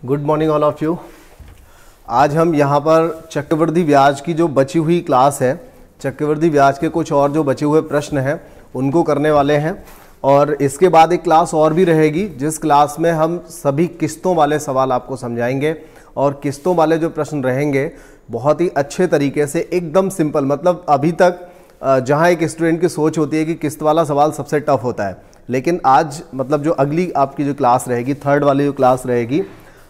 Good morning all of you. आज हम यहाँ पर चक्रवृद्धि ब्याज की जो बची हुई क्लास है, चक्रवृद्धि ब्याज के कुछ और जो बचे हुए प्रश्न हैं उनको करने वाले हैं। और इसके बाद एक क्लास और भी रहेगी जिस क्लास में हम सभी किस्तों वाले सवाल आपको समझाएंगे। और किस्तों वाले जो प्रश्न रहेंगे बहुत ही अच्छे तरीके से, एकदम सिंपल। मतलब अभी तक जहाँ एक स्टूडेंट की सोच होती है कि किस्त वाला सवाल सबसे टफ होता है, लेकिन आज मतलब जो अगली आपकी जो क्लास रहेगी, थर्ड वाली जो क्लास रहेगी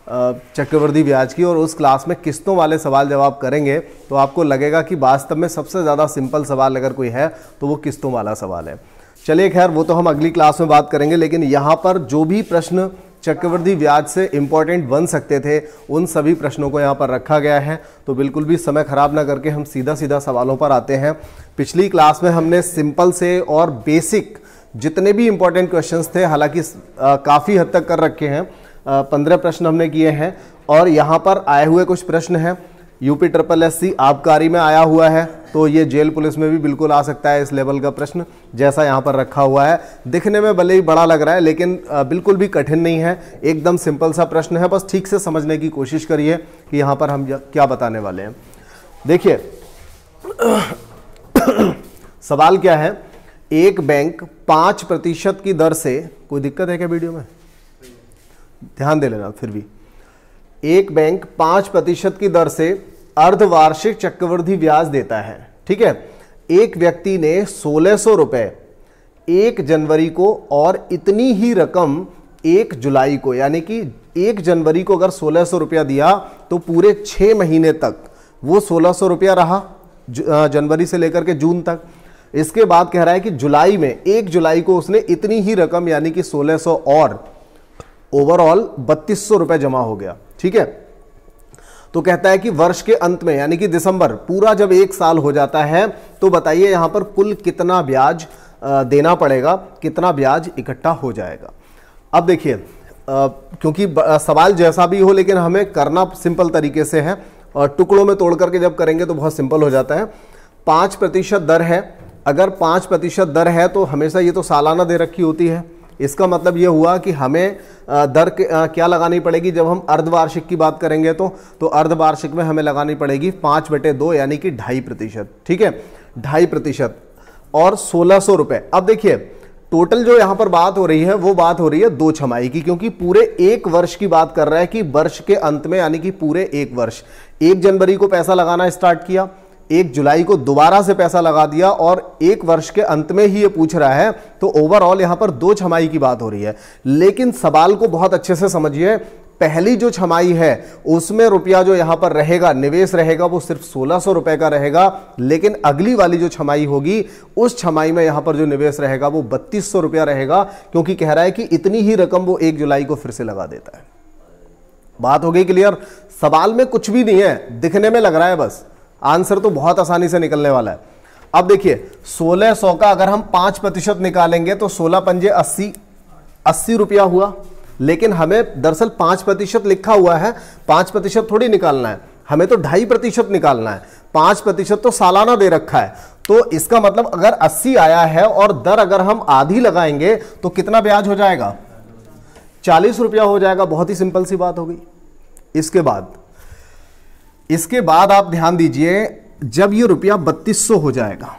चक्रवृद्धि ब्याज की, और उस क्लास में किस्तों वाले सवाल जब आप करेंगे तो आपको लगेगा कि वास्तव में सबसे ज़्यादा सिंपल सवाल अगर कोई है तो वो किस्तों वाला सवाल है। चलिए खैर, वो तो हम अगली क्लास में बात करेंगे, लेकिन यहाँ पर जो भी प्रश्न चक्रवृद्धि ब्याज से इम्पॉर्टेंट बन सकते थे उन सभी प्रश्नों को यहाँ पर रखा गया है। तो बिल्कुल भी समय खराब ना करके हम सीधा सीधा सवालों पर आते हैं। पिछली क्लास में हमने सिंपल से और बेसिक जितने भी इम्पॉर्टेंट क्वेश्चंस थे, हालांकि काफ़ी हद तक कर रखे हैं, 15 प्रश्न हमने किए हैं। और यहाँ पर आए हुए कुछ प्रश्न हैं, UPSSC आबकारी में आया हुआ है, तो ये जेल पुलिस में भी बिल्कुल आ सकता है इस लेवल का प्रश्न जैसा यहाँ पर रखा हुआ है। दिखने में भले ही बड़ा लग रहा है लेकिन बिल्कुल भी कठिन नहीं है, एकदम सिंपल सा प्रश्न है। बस ठीक से समझने की कोशिश करिए कि यहाँ पर हम क्या बताने वाले हैं। देखिए सवाल क्या है, एक बैंक 5% की दर से, कोई दिक्कत है क्या वीडियो में? ध्यान दे लेना। फिर भी एक बैंक 5% की दर से अर्धवार्षिक चक्रवृद्धि ब्याज देता है, ठीक है। एक व्यक्ति ने 1600 रुपए 1 जनवरी को और इतनी ही रकम 1 जुलाई को, यानी कि 1 जनवरी को अगर 1600 रुपया दिया तो पूरे 6 महीने तक वो 1600 रुपया रहा, जनवरी से लेकर के जून तक। इसके बाद कह रहा है कि जुलाई में 1 जुलाई को उसने इतनी ही रकम यानी कि 1600 और ओवरऑल 3200 रुपए जमा हो गया, ठीक है। तो कहता है कि वर्ष के अंत में यानी कि दिसंबर, पूरा जब 1 साल हो जाता है तो बताइए यहां पर कुल कितना ब्याज देना पड़ेगा, कितना ब्याज इकट्ठा हो जाएगा। अब देखिए क्योंकि सवाल जैसा भी हो लेकिन हमें करना सिंपल तरीके से है, और टुकड़ों में तोड़ करके जब करेंगे तो बहुत सिंपल हो जाता है। 5% दर है, अगर 5% दर है तो हमेशा ये तो सालाना दे रखी होती है। इसका मतलब ये हुआ कि हमें दर क्या लगानी पड़ेगी जब हम अर्धवार्षिक की बात करेंगे तो अर्धवार्षिक में हमें लगानी पड़ेगी 5/2 यानी कि 2.5%, ठीक है, 2.5% और 1600 रुपए। अब देखिए टोटल जो यहां पर बात हो रही है वो बात हो रही है 2 छमाही की, क्योंकि पूरे 1 वर्ष की बात कर रहा है कि वर्ष के अंत में यानी कि पूरे 1 वर्ष, 1 जनवरी को पैसा लगाना स्टार्ट किया, 1 जुलाई को दोबारा से पैसा लगा दिया और 1 वर्ष के अंत में ही ये पूछ रहा है। तो ओवरऑल यहां पर 2 छमाही की बात हो रही है। लेकिन सवाल को बहुत अच्छे से समझिए, पहली जो छमाही है उसमें रुपया जो यहां पर रहेगा, निवेश रहेगा, वो सिर्फ 1600 रुपए का रहेगा। लेकिन अगली वाली जो छमाही होगी उस छमाही में यहां पर जो निवेश रहेगा वो 3200 रुपया रहेगा, क्योंकि कह रहा है कि इतनी ही रकम वो 1 जुलाई को फिर से लगा देता है। बात हो गई क्लियर? सवाल में कुछ भी नहीं है, दिखने में लग रहा है बस, आंसर तो बहुत आसानी से निकलने वाला है। अब देखिए 1600 का अगर हम 5% निकालेंगे तो 16 पंजे 80 रुपया हुआ। लेकिन हमें दरअसल 5% लिखा हुआ है, 5% थोड़ी निकालना है, हमें तो 2.5% निकालना है। 5% तो सालाना दे रखा है, तो इसका मतलब अगर 80 आया है और दर अगर हम आधी लगाएंगे तो कितना ब्याज हो जाएगा? 40 रुपया हो जाएगा। बहुत ही सिंपल सी बात हो गई। इसके बाद आप ध्यान दीजिए, जब ये रुपया 3200 हो जाएगा,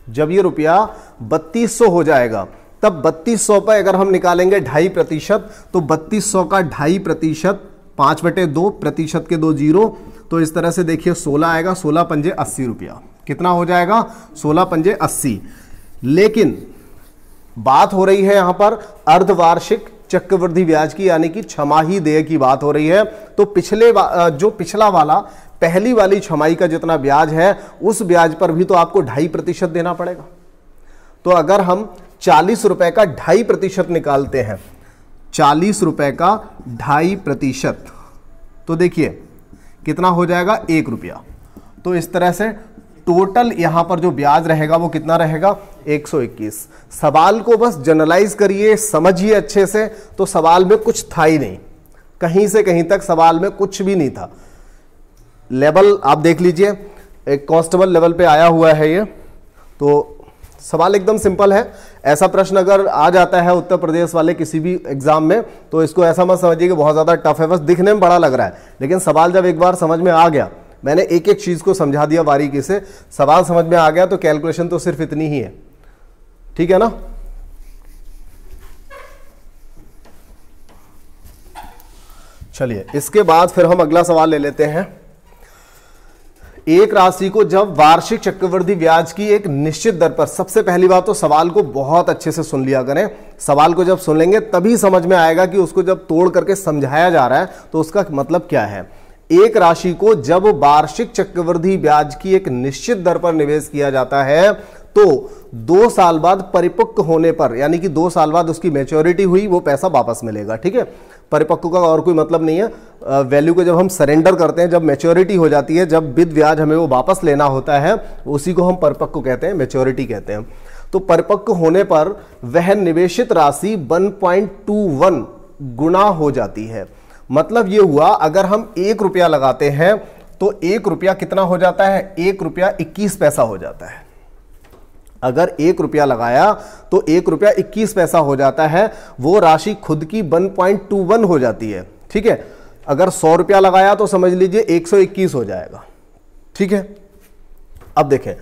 जब ये रुपया 3200 हो जाएगा तब 3200 पर अगर हम निकालेंगे 2.5%, तो 3200 का 2.5%, 5/2 के 2 जीरो, तो इस तरह से देखिए 16 आएगा, 16 पंजे 80 रुपया। कितना हो जाएगा? 16 पंजे 80। लेकिन बात हो रही है यहां पर अर्धवार्षिक चक्रवृद्धि ब्याज की, यानी कि छमाही देय की बात हो रही है। तो पिछला वाला पहली वाली छमाही का जितना ब्याज है उस ब्याज पर भी तो आपको 2.5% देना पड़ेगा। तो अगर हम 40 रुपए का 2.5% निकालते हैं, 40 रुपए का 2.5%, तो देखिए कितना हो जाएगा? 1 रुपया। तो इस तरह से टोटल यहां पर जो ब्याज रहेगा वो कितना रहेगा? 121। सवाल को बस जनरलाइज करिए, समझिए अच्छे से, तो सवाल में कुछ था ही नहीं, कहीं से कहीं तक सवाल में कुछ भी नहीं था। लेवल आप देख लीजिए, एक कांस्टेबल लेवल पे आया हुआ है ये, तो सवाल एकदम सिंपल है। ऐसा प्रश्न अगर आ जाता है उत्तर प्रदेश वाले किसी भी एग्जाम में तो इसको ऐसा मत समझिए कि बहुत ज्यादा टफ है, बस दिखने में बड़ा लग रहा है, लेकिन सवाल जब एक बार समझ में आ गया, मैंने एक एक चीज को समझा दिया बारीकी से, सवाल समझ में आ गया तो कैलकुलेशन तो सिर्फ इतनी ही है, ठीक है ना। चलिए इसके बाद फिर हम अगला सवाल ले लेते हैं। एक राशि को जब वार्षिक चक्रवृद्धि ब्याज की एक निश्चित दर पर, सबसे पहली बात तो सवाल को बहुत अच्छे से सुन लिया करें, सवाल को जब सुन लेंगे तभी समझ में आएगा कि उसको जब तोड़ करके समझाया जा रहा है तो उसका मतलब क्या है। एक राशि को जब वार्षिक चक्रवृद्धि ब्याज की एक निश्चित दर पर निवेश किया जाता है तो 2 साल बाद परिपक्व होने पर, यानी कि 2 साल बाद उसकी मैच्योरिटी हुई, वो पैसा वापस मिलेगा, ठीक है। परिपक्व का और कोई मतलब नहीं है, वैल्यू को जब हम सरेंडर करते हैं, जब मैच्योरिटी हो जाती है, जब विद ब्याज हमें वो वापस लेना होता है, उसी को हम परिपक्व कहते हैं, मैच्योरिटी कहते हैं। तो परिपक्व होने पर वह निवेशित राशि 1.21 गुना हो जाती है। मतलब ये हुआ, अगर हम 1 रुपया लगाते हैं तो 1 रुपया कितना हो जाता है, 1 रुपया 21 पैसा हो जाता है। अगर 1 रुपया लगाया तो 1 रुपया 21 पैसा हो जाता है, वो राशि खुद की 1.21 हो जाती है, ठीक है। अगर 100 रुपया लगाया तो समझ लीजिए 121 हो जाएगा, ठीक है। अब देखें,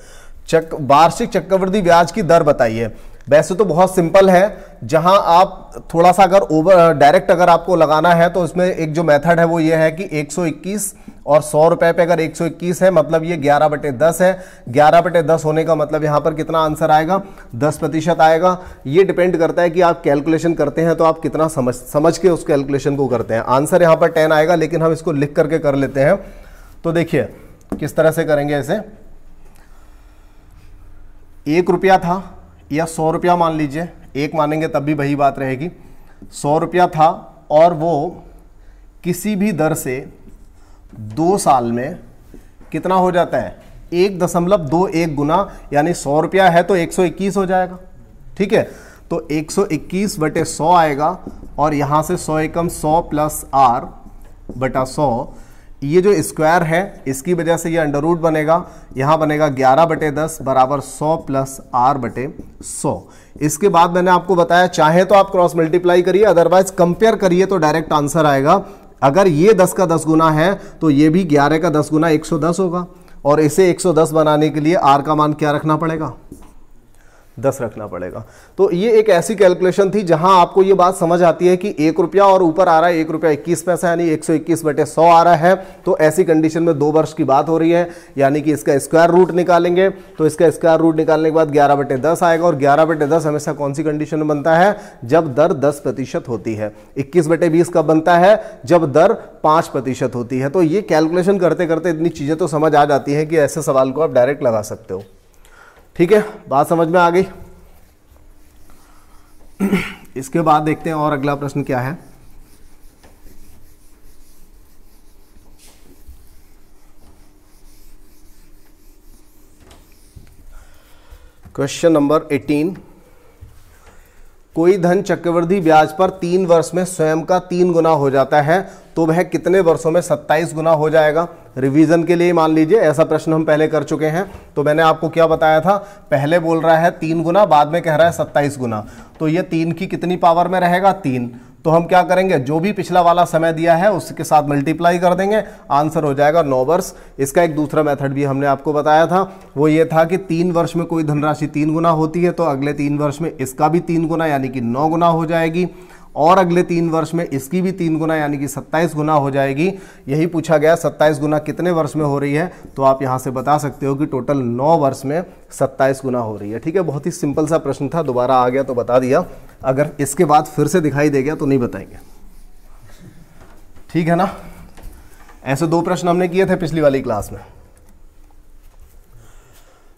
वार्षिक चक्रवृद्धि ब्याज की दर बताइए। वैसे तो बहुत सिंपल है, जहां आप थोड़ा सा अगर डायरेक्ट अगर आपको लगाना है तो उसमें एक जो मेथड है वो ये है कि 121 और 100 रुपए पे अगर 121 है मतलब ये 11/10 है। 11/10 होने का मतलब यहां पर कितना आंसर आएगा, 10% आएगा। ये डिपेंड करता है कि आप कैलकुलेशन करते हैं तो आप कितना समझ के उस कैलकुलेशन को करते हैं। आंसर यहां पर 10 आएगा, लेकिन हम इसको लिख करके कर लेते हैं। तो देखिए किस तरह से करेंगे इसे। 1 रुपया था या 100 रुपया मान लीजिए, 1 मानेंगे तब भी वही बात रहेगी। 100 रुपया था और वो किसी भी दर से 2 साल में कितना हो जाता है, 1.21 गुना, यानी 100 रुपया है तो 121 हो जाएगा, ठीक है। तो 121/100 आएगा और यहां से 100 एकम 100 प्लस r बटा 100, ये जो स्क्वायर है इसकी वजह से ये अंडर रूट बनेगा, यहां बनेगा 11/10 बराबर 100 प्लस r/100। इसके बाद मैंने आपको बताया चाहे तो आप क्रॉस मल्टीप्लाई करिए, अदरवाइज कंपेयर करिए तो डायरेक्ट आंसर आएगा। अगर ये 10 का 10 गुना है तो ये भी 11 का 10 गुना 110 होगा, और इसे 110 बनाने के लिए r का मान क्या रखना पड़ेगा, 10 रखना पड़ेगा। तो ये एक ऐसी कैलकुलेशन थी जहां आपको ये बात समझ आती है कि 1 रुपया और ऊपर आ रहा है 1 रुपया 21 पैसा, यानी 121/100 आ रहा है। तो ऐसी कंडीशन में 2 वर्ष की बात हो रही है, यानी कि इसका स्क्वायर रूट निकालेंगे तो इसका स्क्वायर रूट निकालने के बाद 11/10 आएगा, और 11/10 हमेशा कौन सी कंडीशन में बनता है, जब दर 10% होती है। 21/20 कब बनता है, जब दर 5% होती है। तो ये कैलकुलेशन करते करते इतनी चीजें तो समझ आ जाती है कि ऐसे सवाल को आप डायरेक्ट लगा सकते हो, ठीक है। बात समझ में आ गई। इसके बाद देखते हैं और अगला प्रश्न क्या है। Question number 18। कोई धन चक्रवृद्धि ब्याज पर 3 वर्ष में स्वयं का 3 गुना हो जाता है तो वह कितने वर्षों में 27 गुना हो जाएगा। रिवीजन के लिए मान लीजिए, ऐसा प्रश्न हम पहले कर चुके हैं। तो मैंने आपको क्या बताया था, पहले बोल रहा है 3 गुना, बाद में कह रहा है 27 गुना। तो ये 3 की कितनी पावर में रहेगा, 3। तो हम क्या करेंगे, जो भी पिछला वाला समय दिया है उसके साथ मल्टीप्लाई कर देंगे, आंसर हो जाएगा 9 वर्ष। इसका एक दूसरा मेथड भी हमने आपको बताया था, वो ये था कि 3 वर्ष में कोई धनराशि 3 गुना होती है तो अगले 3 वर्ष में इसका भी 3 गुना यानी कि 9 गुना हो जाएगी, और अगले 3 वर्ष में इसकी भी 3 गुना यानी कि 27 गुना हो जाएगी। यही पूछा गया 27 गुना कितने वर्ष में हो रही है, तो आप यहां से बता सकते हो कि टोटल 9 वर्ष में 27 गुना हो रही है, ठीक है। बहुत ही सिंपल सा प्रश्न था, दोबारा आ गया तो बता दिया। अगर इसके बाद फिर से दिखाई दे गया तो नहीं बताएंगे, ठीक है ना। ऐसे 2 प्रश्न हमने किए थे पिछली वाली क्लास में।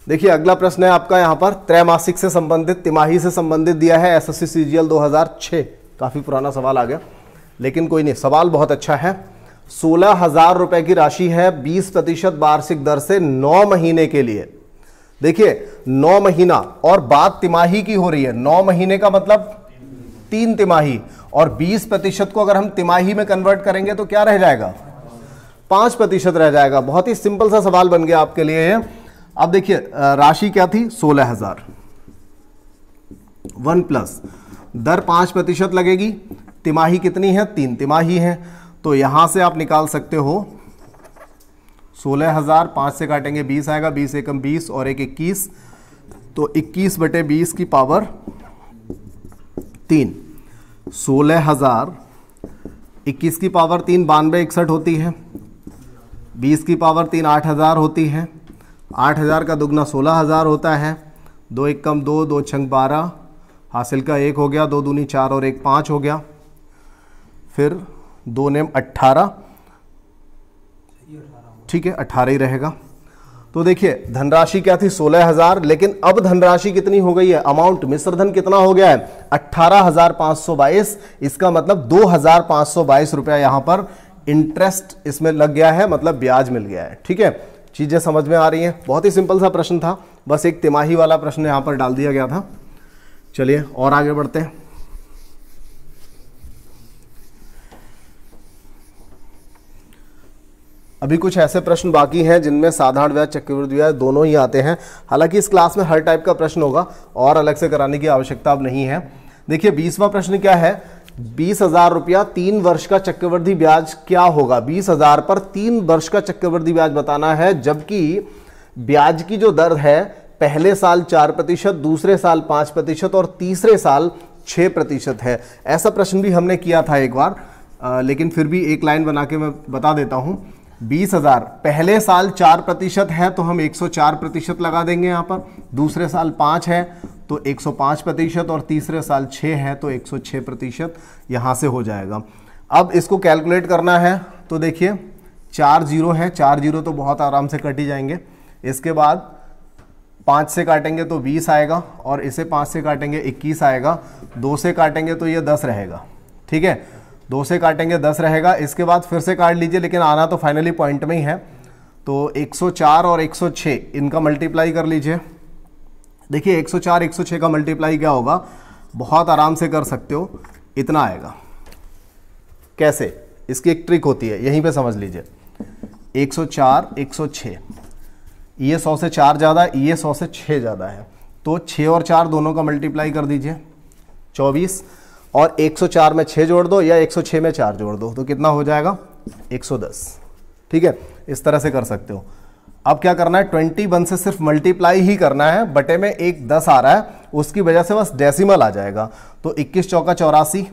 देखिए अगला प्रश्न है आपका यहां पर त्रैमासिक से संबंधित, तिमाही से संबंधित दिया है, एसएससी सीजीएल 2006। काफी पुराना सवाल आ गया, लेकिन कोई नहीं, सवाल बहुत अच्छा है। 16,000 रुपए की राशि है 20% वार्षिक दर से 9 महीने के लिए। देखिए 9 महीना और बात तिमाही की हो रही है, 9 महीने का मतलब 3 तिमाही, और 20% को अगर हम तिमाही में कन्वर्ट करेंगे तो क्या रह जाएगा, 5% रह जाएगा। बहुत ही सिंपल सा सवाल बन गया आपके लिए। अब देखिए राशि क्या थी, 16,000, 1 प्लस दर 5% लगेगी। तिमाही कितनी है? 3 तिमाही है। तो यहां से आप निकाल सकते हो 16,000, 5 से काटेंगे 20 आएगा, 20 एकम 20 और 1 21, तो 21/20 की पावर 3। 16,000 21 की पावर 3 92 61 होती है, 20 की पावर 3 8,000 होती है, 8,000 का दुगना 16,000 होता है। 2 एकम 2, 2 छंग 12, हासिल का 1 हो गया, 2 दूनी 4 और 1 5 हो गया। फिर 2 नेम 18, ठीक है 18 ही रहेगा। तो देखिए धनराशि क्या थी? 16,000, लेकिन अब धनराशि कितनी हो गई है? अमाउंट मिश्रधन कितना हो गया है? 18,522। इसका मतलब 2,522 रुपया यहां पर इंटरेस्ट इसमें लग गया है, मतलब ब्याज मिल गया है। ठीक है, चीजें समझ में आ रही हैं? बहुत ही सिंपल सा प्रश्न था, बस एक तिमाही वाला प्रश्न यहां पर डाल दिया गया था। चलिए और आगे बढ़ते हैं। अभी कुछ ऐसे प्रश्न बाकी हैं जिनमें साधारण ब्याज चक्रवृद्धि ब्याज दोनों ही आते हैं। हालांकि इस क्लास में हर टाइप का प्रश्न होगा और अलग से कराने की आवश्यकता अब नहीं है। देखिए 20वां प्रश्न क्या है? 20,000 रुपया 3 वर्ष का चक्रवृद्धि ब्याज क्या होगा? 20,000 पर 3 वर्ष का चक्रवृद्धि ब्याज बताना है, जबकि ब्याज की जो दर है पहले साल 4%, दूसरे साल 5% और तीसरे साल 6% है। ऐसा प्रश्न भी हमने किया था एक बार, लेकिन फिर भी एक लाइन बना के मैं बता देता हूं। 20,000 पहले साल 4% है तो हम 104% लगा देंगे यहाँ पर, दूसरे साल 5 है तो 105% और तीसरे साल 6 है तो 106% यहाँ से हो जाएगा। अब इसको कैलकुलेट करना है तो देखिए 4 जीरो है, 4 जीरो तो बहुत आराम से कट ही जाएंगे। इसके बाद 5 से काटेंगे तो 20 आएगा और इसे 5 से काटेंगे 21 आएगा, 2 से काटेंगे तो ये 10 रहेगा। ठीक है, 2 से काटेंगे 10 रहेगा। इसके बाद फिर से काट लीजिए, लेकिन आना तो फाइनली पॉइंट में ही है। तो 104 और 106 इनका मल्टीप्लाई कर लीजिए। देखिए 104 106 का मल्टीप्लाई क्या होगा? बहुत आराम से कर सकते हो, इतना आएगा। कैसे? इसकी एक ट्रिक होती है, यहीं पे समझ लीजिए। 104 106, ये 100 से 4 ज़्यादा, ये 100 से 6 ज़्यादा है, तो 6 और 4 दोनों का मल्टीप्लाई कर दीजिए 24, और 104 में 6 जोड़ दो या 106 में 4 जोड़ दो, तो कितना हो जाएगा? 110। ठीक है, इस तरह से कर सकते हो। अब क्या करना है? 21 से सिर्फ मल्टीप्लाई ही करना है, बटे में एक 10 आ रहा है, उसकी वजह से बस डेसिमल आ जाएगा। तो 21 चौका 84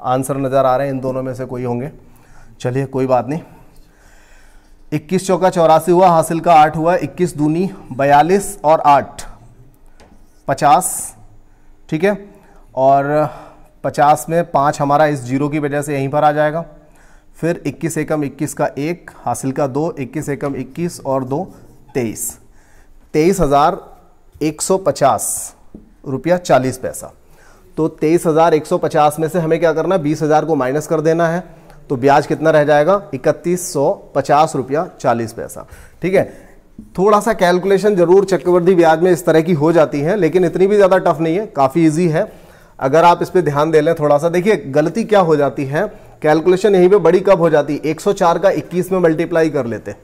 आंसर नजर आ रहे हैं, इन दोनों में से कोई होंगे। चलिए कोई बात नहीं, 21 चौका 84 हुआ, हासिल का 8 हुआ, 21 दूनी 42 और 8 50। ठीक है, और 50 में 5 हमारा इस जीरो की वजह से यहीं पर आ जाएगा। फिर 21 एकम 21 का 1, हासिल का 2, 21 एकम 21 और 2 23, 23,150 रुपया 40 पैसा। तो 23,150 में से हमें क्या करना? 20,000 को माइनस कर देना है, तो ब्याज कितना रह जाएगा? 3150 रुपया 40 पैसा। ठीक है, थोड़ा सा कैलकुलेशन जरूर चक्रवृद्धि ब्याज में इस तरह की हो जाती है, लेकिन इतनी भी ज़्यादा टफ नहीं है, काफ़ी इजी है अगर आप इस पे ध्यान दे लें थोड़ा सा। देखिए गलती क्या हो जाती है, कैलकुलेशन यहीं पे बड़ी कब हो जाती है? 104 का 21 में मल्टीप्लाई कर लेते,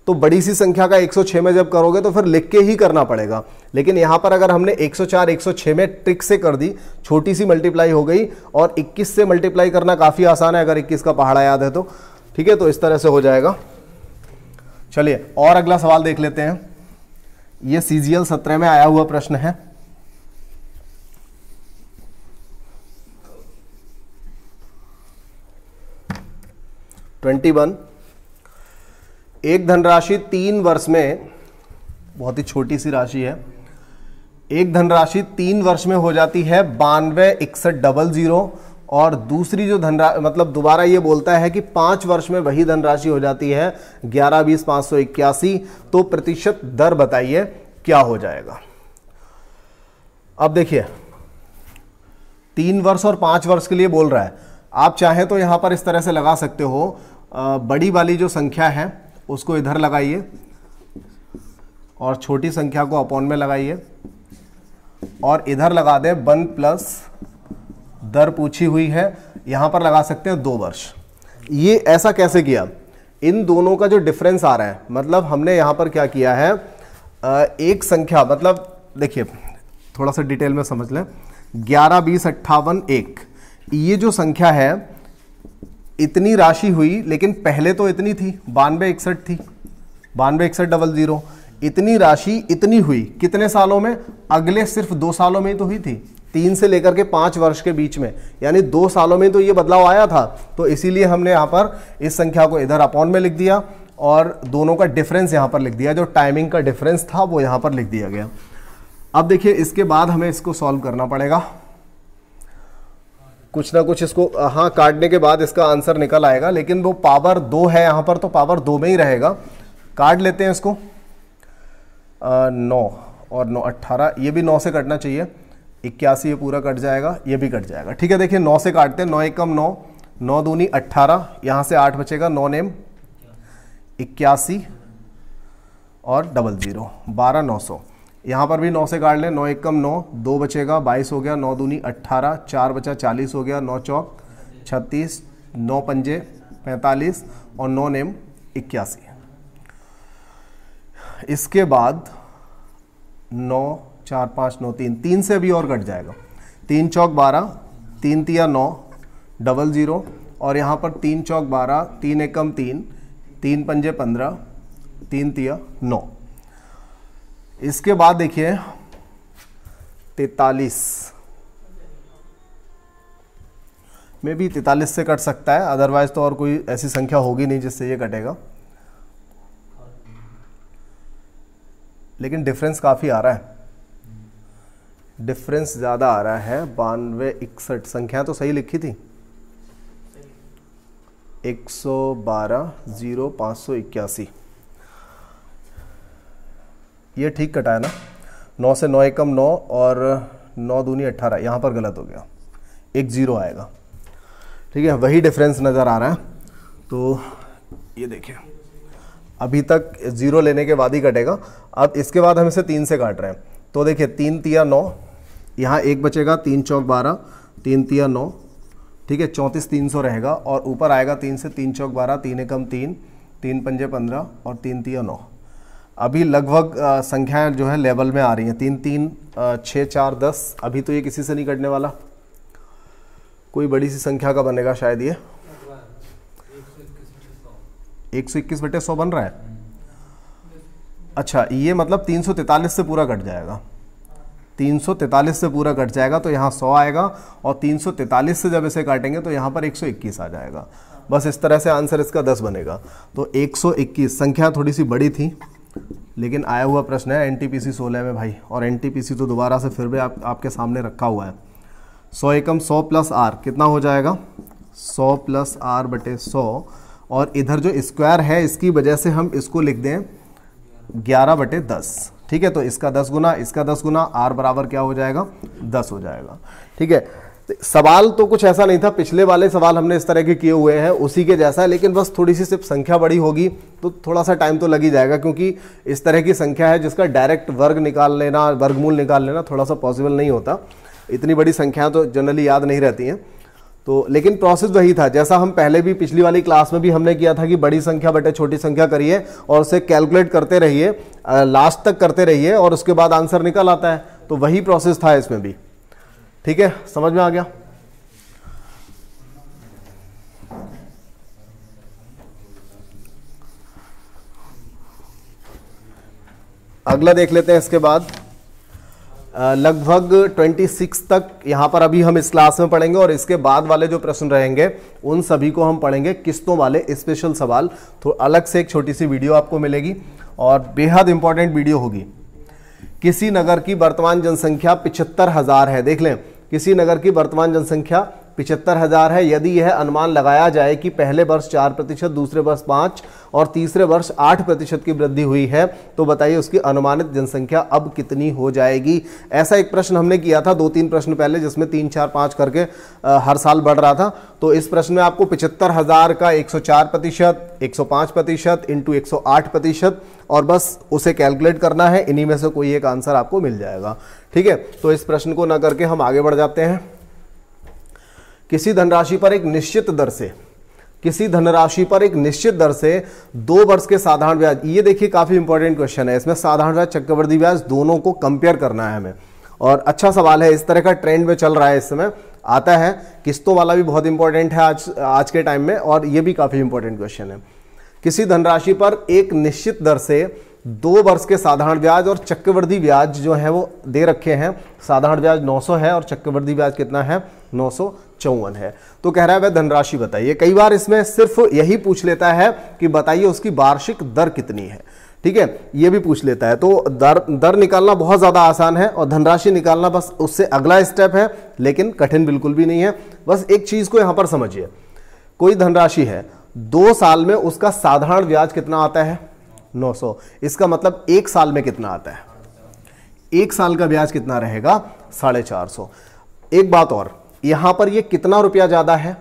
तो बड़ी सी संख्या का 106 में जब करोगे तो फिर लिख के ही करना पड़ेगा। लेकिन यहां पर अगर हमने 104 106 में ट्रिक से कर दी, छोटी सी मल्टीप्लाई हो गई, और 21 से मल्टीप्लाई करना काफ़ी आसान है अगर 21 का पहाड़ा याद है तो। ठीक है, तो इस तरह से हो जाएगा। चलिए और अगला सवाल देख लेते हैं। ये CGL 17 में आया हुआ प्रश्न है। एक धनराशि 3 वर्ष में, बहुत ही छोटी सी राशि है, एक धनराशि 3 वर्ष में हो जाती है 92,61,00, और दूसरी जो मतलब दोबारा ये बोलता है कि 5 वर्ष में वही धनराशि हो जाती है 11,20,581। तो प्रतिशत दर बताइए क्या हो जाएगा? अब देखिए 3 वर्ष और 5 वर्ष के लिए बोल रहा है। आप चाहें तो यहां पर इस तरह से लगा सकते हो, बड़ी वाली जो संख्या है उसको इधर लगाइए और छोटी संख्या को अपॉन में लगाइए, और इधर लगा दे 1 प्लस दर पूछी हुई है, यहां पर लगा सकते हैं 2 वर्ष। ये ऐसा कैसे किया? इन दोनों का जो डिफरेंस आ रहा है, मतलब हमने यहां पर क्या किया है, एक संख्या, मतलब देखिए थोड़ा सा डिटेल में समझ लें। 11, 20, 58, 1, ये जो संख्या है इतनी राशि हुई, लेकिन पहले तो इतनी थी 92, 61 थी, 92, 61, 00। इतनी राशि इतनी हुई कितने सालों में? अगले सिर्फ 2 सालों में ही तो हुई थी, 3 से लेकर के 5 वर्ष के बीच में, यानी 2 सालों में तो ये बदलाव आया था। तो इसीलिए हमने यहाँ पर इस संख्या को इधर अपॉन में लिख दिया और दोनों का डिफरेंस यहाँ पर लिख दिया, जो टाइमिंग का डिफरेंस था वो यहाँ पर लिख दिया गया। अब देखिए इसके बाद हमें इसको सॉल्व करना पड़ेगा, कुछ ना कुछ इसको, हाँ काटने के बाद इसका आंसर निकल आएगा, लेकिन वो पावर 2 है यहाँ पर, तो पावर 2 में ही रहेगा। काट लेते हैं इसको। 9 और 9 18, ये भी 9 से कटना चाहिए, 81 ये पूरा कट जाएगा, ये भी कट जाएगा। ठीक है, देखिए 9 से काटते हैं, 9 एकम 9, 9 दूनी 18, यहाँ से 8 बचेगा, 9 नेम 81 और 00, 12, 900। यहाँ पर भी 9 से काट लें, 9 एकम 9, 2 बचेगा, 22 हो गया, 9 दूनी 18, 4 बचा 40 हो गया, 9 चौक 36, 9 पंजे 45 और 9 नेम 81। इसके बाद 9 4 5 9 3, 3 से भी और कट जाएगा, 3 चौक 12, 3 तिया 9, 00 और यहाँ पर 3 चौक 12, 3 एकम 3, 3 पंजे 15, 3 तिया 9। इसके बाद देखिए 43 में भी 43 से कट सकता है, अदरवाइज तो और कोई ऐसी संख्या होगी नहीं जिससे ये कटेगा, लेकिन डिफरेंस काफ़ी आ रहा है, डिफरेंस ज़्यादा आ रहा है। 92, 61 संख्या तो सही लिखी थी, 112, 0, 581, ये ठीक कटा है ना। 9 से 9 एकम 9 और 9 दूनी 18, यहाँ पर गलत हो गया, 1 0 आएगा। ठीक है, वही डिफरेंस नज़र आ रहा है। तो ये देखिए अभी तक 0 लेने के बाद ही कटेगा। अब इसके बाद हम इसे 3 से काट रहे हैं, तो देखिए 3 तिया 9, यहाँ 1 बचेगा, 3 चौक 12, 3 तिया 9, ठीक है, 34 300 रहेगा और ऊपर आएगा 3 से, 3 चौक 12, 3 एकम 3, 3 पंजे 15 और 3 तिया 9। अभी लगभग संख्याएं जो है लेवल में आ रही हैं, 3 3 6 4 10। अभी तो ये किसी से नहीं कटने वाला, कोई बड़ी सी संख्या का बनेगा शायद ये 121/100 बन रहा है। अच्छा, ये मतलब 343 से पूरा कट जाएगा, 343 से पूरा कट जाएगा, तो यहाँ 100 आएगा और 343 से जब इसे काटेंगे तो यहाँ पर 121 आ जाएगा। बस इस तरह से आंसर इसका 10 बनेगा। तो 121 संख्या थोड़ी सी बड़ी थी, लेकिन आया हुआ प्रश्न है एनटीपीसी 16 में भाई, और एनटीपीसी तो दोबारा से फिर भी आपके सामने रखा हुआ है। 100 एकम 100 प्लस आर कितना हो जाएगा? 100 प्लस आर बटे 100, और इधर जो स्क्वायर है इसकी वजह से हम इसको लिख दें 11/10। ठीक है, तो इसका 10 गुना, इसका 10 गुना, आर बराबर क्या हो जाएगा? 10 हो जाएगा। ठीक है, सवाल तो कुछ ऐसा नहीं था, पिछले वाले सवाल हमने इस तरह के किए हुए हैं उसी के जैसा, लेकिन बस थोड़ी सी सिर्फ संख्या बड़ी होगी तो थोड़ा सा टाइम तो लग ही जाएगा, क्योंकि इस तरह की संख्या है जिसका डायरेक्ट वर्ग निकाल लेना, वर्गमूल निकाल लेना थोड़ा सा पॉसिबल नहीं होता। इतनी बड़ी संख्या तो जनरली याद नहीं रहती हैं, तो लेकिन प्रोसेस वही था जैसा हम पहले भी पिछली वाली क्लास में भी हमने किया था कि बड़ी संख्या बटे छोटी संख्या करिए और उसे कैलकुलेट करते रहिए, लास्ट तक करते रहिए और उसके बाद आंसर निकल आता है। तो वही प्रोसेस था इसमें भी। ठीक है, समझ में आ गया? अगला देख लेते हैं। इसके बाद लगभग 26 तक यहाँ पर अभी हम इस क्लास में पढ़ेंगे, और इसके बाद वाले जो प्रश्न रहेंगे उन सभी को हम पढ़ेंगे किस्तों वाले स्पेशल सवाल। तो अलग से एक छोटी सी वीडियो आपको मिलेगी और बेहद इंपॉर्टेंट वीडियो होगी। किसी नगर की वर्तमान जनसंख्या 75,000 है। देख लें, किसी नगर की वर्तमान जनसंख्या 75,000 है। यदि यह अनुमान लगाया जाए कि पहले वर्ष 4%, दूसरे वर्ष 5% और तीसरे वर्ष 8% की वृद्धि हुई है, तो बताइए उसकी अनुमानित जनसंख्या अब कितनी हो जाएगी। ऐसा एक प्रश्न हमने किया था 2-3 प्रश्न पहले, जिसमें 3, 4, 5 करके हर साल बढ़ रहा था। तो इस प्रश्न में आपको 75,000 का 104%, 105% इंटू 108%, और बस उसे कैलकुलेट करना है। इन्हीं में से कोई एक आंसर आपको मिल जाएगा। ठीक है, तो इस प्रश्न को ना करके हम आगे बढ़ जाते हैं। किसी धनराशि पर एक निश्चित दर से, किसी धनराशि पर एक निश्चित दर से 2 वर्ष के साधारण ब्याज, ये देखिए काफी इंपॉर्टेंट क्वेश्चन है। इसमें साधारण ब्याज, चक्रवृद्धि ब्याज दोनों को कंपेयर करना है हमें, और अच्छा सवाल है, इस तरह का ट्रेंड में चल रहा है इस समय, आता है। किस्तों वाला भी बहुत इंपॉर्टेंट है आज के टाइम में, और ये भी काफी इंपॉर्टेंट क्वेश्चन है। किसी धनराशि पर एक निश्चित दर से 2 वर्ष के साधारण ब्याज और चक्रवृद्धि ब्याज जो है वो दे रखे हैं। साधारण ब्याज 900 है और चक्रवृद्धि ब्याज कितना है, 954 है। तो कह रहा है वह धनराशि बताइए। कई बार इसमें सिर्फ यही पूछ लेता है कि बताइए उसकी वार्षिक दर कितनी है, ठीक है, ये भी पूछ लेता है। तो दर निकालना बहुत ज्यादा आसान है और धनराशि निकालना बस उससे अगला स्टेप है, लेकिन कठिन बिल्कुल भी नहीं है। बस एक चीज को यहां पर समझिए, कोई धनराशि है, 2 साल में उसका साधारण ब्याज कितना आता है, 900। इसका मतलब 1 साल में कितना आता है, 1 साल का ब्याज कितना रहेगा, 450। एक बात और, यहां पर ये कितना रुपया ज्यादा है,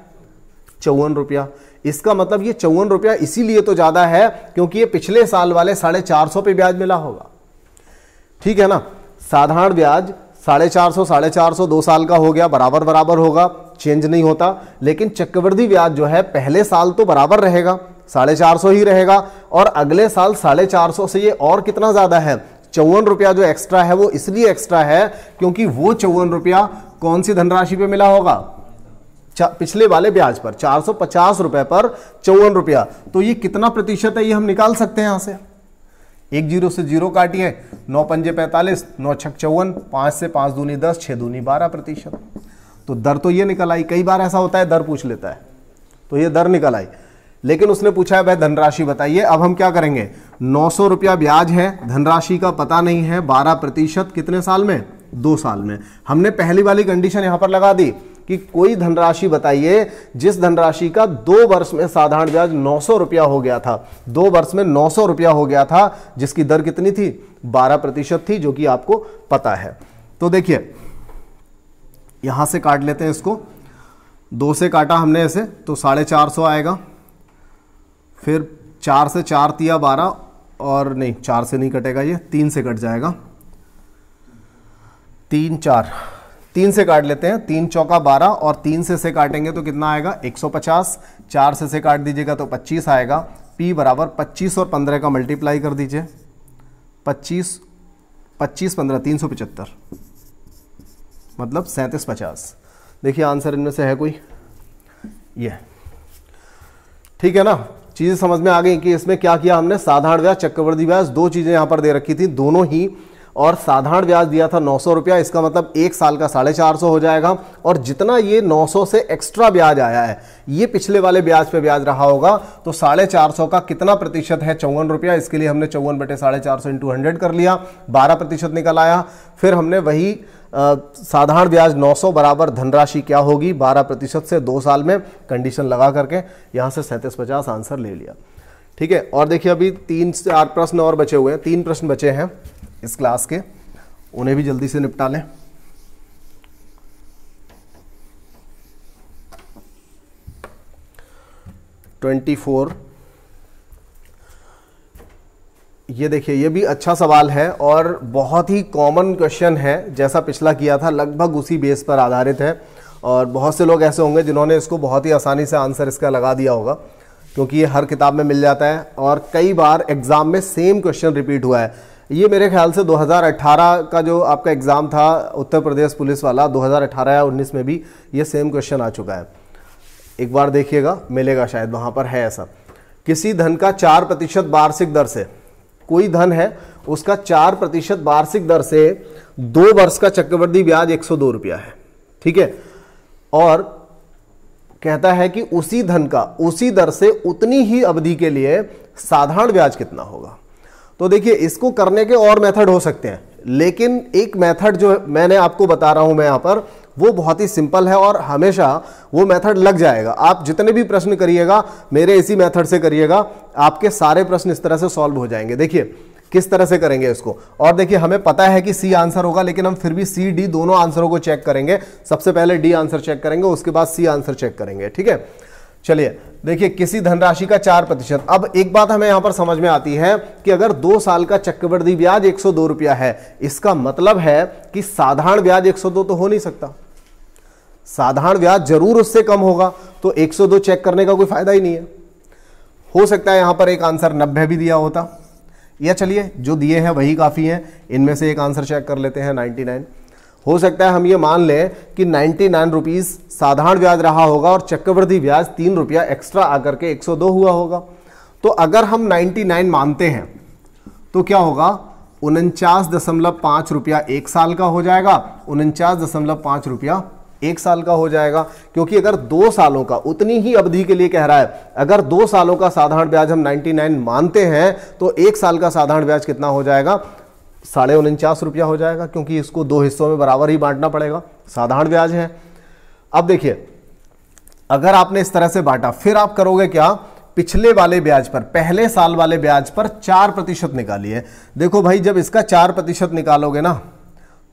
54 रुपया। इसका मतलब ये 54 रुपया इसीलिए तो ज्यादा है क्योंकि ये पिछले साल वाले 450 पे ब्याज मिला होगा, ठीक है ना। साधारण ब्याज 450 450 2 साल का हो गया, बराबर बराबर होगा, चेंज नहीं होता। लेकिन चक्रवृद्धि ब्याज जो है पहले साल तो बराबर रहेगा, 450 ही रहेगा, और अगले साल 450 से ये और कितना ज्यादा है, 54 रुपया जो एक्स्ट्रा है वो इसलिए एक्स्ट्रा है क्योंकि वो 54 रुपया कौन सी धनराशि पे मिला होगा, पिछले वाले ब्याज पर, 450 रुपए पर 54 रुपया। तो ये कितना प्रतिशत है ये हम निकाल सकते हैं यहां से। 1 0 से 0 काटिए, 9 पंजे 45, 9 छक 54, 5 से 5 दूनी 10, 6 दूनी 12%। तो दर तो ये निकल आई। कई बार ऐसा होता है दर पूछ लेता है, तो ये दर निकल आई, लेकिन उसने पूछा है भाई धनराशि बताइए। अब हम क्या करेंगे, 900 रुपया ब्याज है, धनराशि का पता नहीं है, 12% कितने साल में, 2 साल में। हमने पहली वाली कंडीशन यहां पर लगा दी कि कोई धनराशि बताइए जिस धनराशि का 2 वर्ष में साधारण ब्याज 900 रुपया हो गया था, 2 वर्ष में 900 रुपया हो गया था, जिसकी दर कितनी थी, 12% थी, जो कि आपको पता है। तो देखिए यहां से काट लेते हैं इसको, 2 से काटा हमने ऐसे तो 450 आएगा, फिर 4 से 4 तिया 12, और नहीं 4 से नहीं कटेगा, ये 3 से कट जाएगा, 3 4, 3 से काट लेते हैं, 3 चौका 12 और 3 से काटेंगे तो कितना आएगा, 150। 4 से काट दीजिएगा तो 25 आएगा। P बराबर 25 और 15 का मल्टीप्लाई कर दीजिए, 25 25 15 375, मतलब 3750। देखिए आंसर इनमें से है कोई, ये, ठीक है ना। चीजें समझ में आ गई कि इसमें क्या किया हमने, साधारण ब्याज चक्रवृद्धि ब्याज 2 चीजें यहां पर दे रखी थी, दोनों ही, और साधारण ब्याज दिया था 900 रुपया, इसका मतलब 1 साल का 450 हो जाएगा। और जितना ये 900 से एक्स्ट्रा ब्याज आया है ये पिछले वाले ब्याज पे ब्याज रहा होगा, तो 450 का कितना प्रतिशत है, 54 रुपया। इसके लिए हमने 54/450 इंटू 100 कर लिया, 12% निकल आया। फिर हमने वही साधारण ब्याज 900 बराबर धनराशि क्या होगी, 12% से 2 साल में, कंडीशन लगा करके यहां से 3750 आंसर ले लिया, ठीक है। और देखिए अभी 3-4 प्रश्न और बचे हुए हैं, 3 प्रश्न बचे हैं इस क्लास के, उन्हें भी जल्दी से निपटा लें। ये देखिए ये भी अच्छा सवाल है और बहुत ही कॉमन क्वेश्चन है, जैसा पिछला किया था लगभग उसी बेस पर आधारित है। और बहुत से लोग ऐसे होंगे जिन्होंने इसको बहुत ही आसानी से आंसर इसका लगा दिया होगा, क्योंकि ये हर किताब में मिल जाता है और कई बार एग्जाम में सेम क्वेश्चन रिपीट हुआ है। ये मेरे ख्याल से 2018 का जो आपका एग्जाम था उत्तर प्रदेश पुलिस वाला, 2018 या 19 में भी ये सेम क्वेश्चन आ चुका है। एक बार देखिएगा, मिलेगा शायद, वहां पर है ऐसा। किसी धन का 4% वार्षिक दर से, कोई धन है उसका 4% वार्षिक दर से 2 वर्ष का चक्रवृद्धि ब्याज 102 रुपया है, ठीक है। और कहता है कि उसी धन का उसी दर से उतनी ही अवधि के लिए साधारण ब्याज कितना होगा। तो देखिए इसको करने के और मेथड हो सकते हैं, लेकिन एक मेथड जो मैंने आपको बता रहा हूं मैं यहां पर, वो बहुत ही सिंपल है और हमेशा वो मेथड लग जाएगा। आप जितने भी प्रश्न करिएगा मेरे इसी मेथड से करिएगा, आपके सारे प्रश्न इस तरह से सॉल्व हो जाएंगे। देखिए किस तरह से करेंगे इसको, और देखिए हमें पता है कि सी आंसर होगा, लेकिन हम फिर भी सी डी दोनों आंसरों को चेक करेंगे। सबसे पहले डी आंसर चेक करेंगे, उसके बाद सी आंसर चेक करेंगे, ठीक है। चलिए देखिए किसी धनराशि का 4%। अब एक बात हमें यहां पर समझ में आती है कि अगर 2 साल का चक्रवृद्धि ब्याज 102 रुपया है, इसका मतलब है कि साधारण ब्याज 102 तो हो नहीं सकता, साधारण ब्याज जरूर उससे कम होगा, तो 102 चेक करने का कोई फायदा ही नहीं है। हो सकता है यहां पर एक आंसर 90 भी दिया होता, या चलिए जो दिए हैं वही काफी है, इनमें से एक आंसर चेक कर लेते हैं 99। हो सकता है हम ये मान लें कि 99 रुपीज साधारण ब्याज रहा होगा और चक्रवृद्धि ब्याज 3 रुपया एक्स्ट्रा आकर के 102 हुआ होगा। तो अगर हम 99 मानते हैं तो क्या होगा, 49.5 रुपया 1 साल का हो जाएगा, 49.5 रुपया 1 साल का हो जाएगा। क्योंकि अगर 2 सालों का, उतनी ही अवधि के लिए कह रहा है, अगर 2 सालों का साधारण ब्याज हम 99 मानते हैं तो 1 साल का साधारण ब्याज कितना हो जाएगा, 49.5 रुपया हो जाएगा, क्योंकि इसको 2 हिस्सों में बराबर ही बांटना पड़ेगा, साधारण ब्याज है। अब देखिए, अगर आपने इस तरह से बांटा, फिर आप करोगे क्या, पिछले वाले ब्याज पर, पहले साल वाले ब्याज पर 4% निकालिए। देखो भाई, जब इसका 4% निकालोगे ना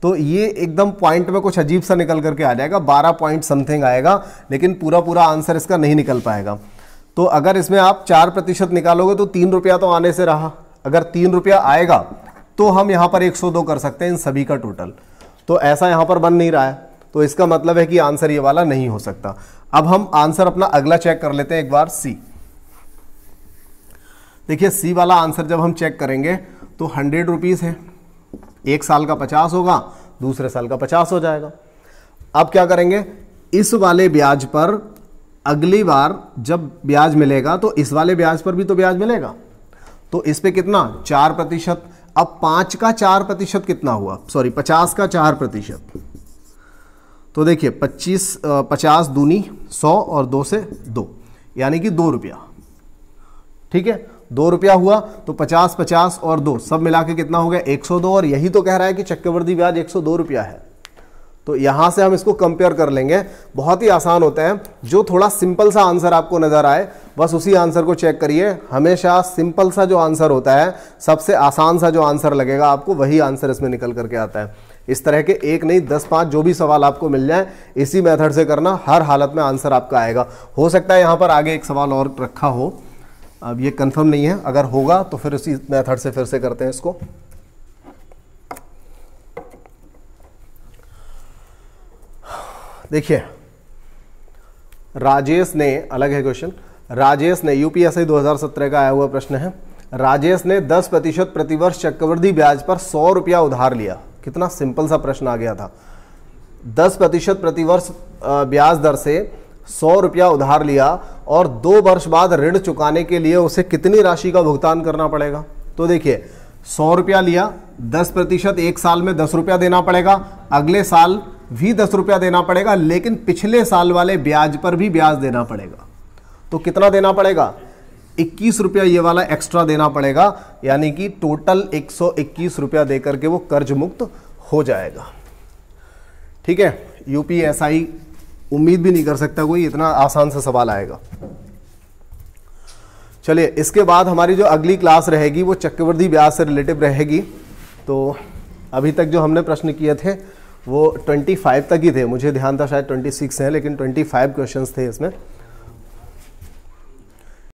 तो ये एकदम पॉइंट में कुछ अजीब सा निकल करके आ जाएगा, 12 पॉइंट समथिंग आएगा, लेकिन पूरा आंसर इसका नहीं निकल पाएगा। तो अगर इसमें आप 4% निकालोगे तो 3 रुपया तो आने से रहा, अगर 3 रुपया आएगा तो हम यहां पर 102 कर सकते हैं इन सभी का टोटल। तो ऐसा यहां पर बन नहीं रहा है, तो इसका मतलब है कि आंसर ये वाला नहीं हो सकता। अब हम आंसर अपना अगला चेक कर लेते हैं एक बार, सी। देखिए, सी वाला आंसर जब हम चेक करेंगे तो 100 रुपीज है, 1 साल का 50 होगा, दूसरे साल का 50 हो जाएगा। अब क्या करेंगे, इस वाले ब्याज पर अगली बार जब ब्याज मिलेगा तो इस वाले ब्याज पर भी तो ब्याज मिलेगा, तो इस पे कितना, 4%। अब 5 का 4% कितना हुआ, सॉरी 50 का 4%, तो देखिए 50 दूनी 100 और 2 से 2, यानी कि 2 रुपया। ठीक है, 2 रुपया हुआ, तो 50 50 और 2 सब मिला के कितना हो गया, 102। और यही तो कह रहा है कि चक्रवृद्धि ब्याज 102 रुपया है। तो यहां से हम इसको कंपेयर कर लेंगे, बहुत ही आसान होता है। जो थोड़ा सिंपल सा आंसर आपको नजर आए बस उसी आंसर को चेक करिए। हमेशा सिंपल सा जो आंसर होता है, सबसे आसान सा जो आंसर लगेगा आपको, वही आंसर इसमें निकल करके आता है। इस तरह के 1 नहीं 10-5 जो भी सवाल आपको मिल जाए, इसी मेथड से करना, हर हालत में आंसर आपका आएगा। हो सकता है यहां पर आगे एक सवाल और रखा हो, अब ये कंफर्म नहीं है, अगर होगा तो फिर उसी मेथड से फिर से करते हैं इसको। देखिए, राजेश ने, अलग है क्वेश्चन, राजेश ने, यूपीएससी 2017 का आया हुआ प्रश्न है, राजेश ने 10% प्रतिवर्ष चक्रवृद्धि ब्याज पर 100 रुपया उधार लिया। कितना सिंपल सा प्रश्न आ गया था। 10% प्रतिवर्ष ब्याज दर से 100 रुपया उधार लिया और 2 वर्ष बाद ऋण चुकाने के लिए उसे कितनी राशि का भुगतान करना पड़ेगा। तो देखिए, 100 रुपया लिया, 10%, 1 साल में 10 रुपया देना पड़ेगा, अगले साल भी 10 रुपया देना पड़ेगा, लेकिन पिछले साल वाले ब्याज पर भी ब्याज देना पड़ेगा। तो कितना देना पड़ेगा, 21 रुपया ये वाला एक्स्ट्रा देना पड़ेगा, यानी कि टोटल 121 रुपया देकर के वो कर्ज मुक्त हो जाएगा। ठीक है, यूपीएससी उम्मीद भी नहीं कर सकता कोई इतना आसान सा सवाल आएगा। चलिए, इसके बाद हमारी जो अगली क्लास रहेगी वो चक्रवृद्धि ब्याज से रिलेटिव रहेगी। तो अभी तक जो हमने प्रश्न किए थे वो 25 तक ही थे, मुझे ध्यान था शायद 26 हैं, लेकिन 25 क्वेश्चंस थे इसमें।